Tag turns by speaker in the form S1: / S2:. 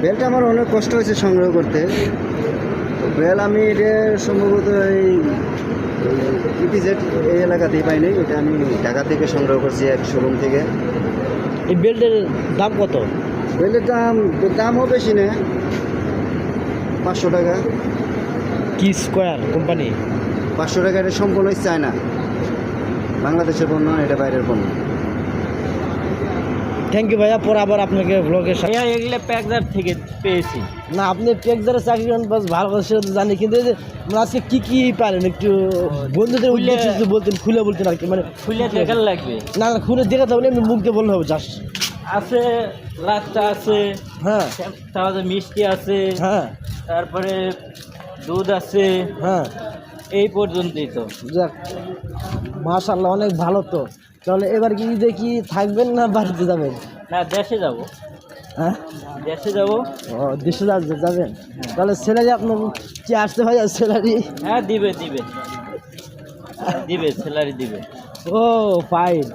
S1: বেলটা আমার অনেক কষ্ট হয়েছে সংগ্রহ করতে। বেল আমি এটা সম্ভবত এই ইপিজেড এই এলাকাতেই পাইনি, এটা আমি ঢাকা থেকে সংগ্রহ করছি এক শোরুম থেকে।
S2: এই বেল্টের দাম কত?
S1: বেলের দামও বেশি না, 500 টাকা।
S2: কি স্কোয়ার কোম্পানি?
S1: 500 টাকা। এটা সম্পূর্ণই চায়না, বাংলাদেশের পণ্য, এটা বাইরের পণ্য।
S2: থ্যাংক ইউ ভাইয়া, পরে আবার আপনাকে ব্লগের সাথে।
S3: ভাইয়া এগুলো প্যাকজার থেকে পেয়েছি।
S2: না, আপনি পেকজারের চাকরি করেন, বাস ভালো করে সেটা তো জানি, কিন্তু এই যে মানে আজকে কী কী পাইলেন একটু বন্ধুদের উদ্দেশ্যে যদি বলতেন, খুলে বলতেন আর কি, মানে
S3: খুলে দেখার লাগবে।
S2: না না, খুলে দেখাতে হবে না, এমনি মুখ দিয়ে বললে হবে জাস্ট।
S3: আছে লাচ্চা আছে,
S2: হ্যাঁ
S3: তারপরে মিষ্টি আছে,
S2: হ্যাঁ
S3: তারপরে দুধ আছে,
S2: হ্যাঁ,
S3: এই পর্যন্তই তো।
S2: যাক মাশাআল্লাহ, অনেক ভালো তো। তাহলে এবার কি ঈদে কি থাকবেন না বাড়িতে যাবেন?
S3: না, দেশে যাব।
S2: হ্যাঁ,
S3: দেশে যাব।
S2: ও দেশে যাবেন। তাহলে স্যালারি আপনার কি আসতে হয়? স্যালারি?
S3: হ্যাঁ, দিবে দিবে দিবে, স্যালারি দিবে।
S2: ও ফাইন।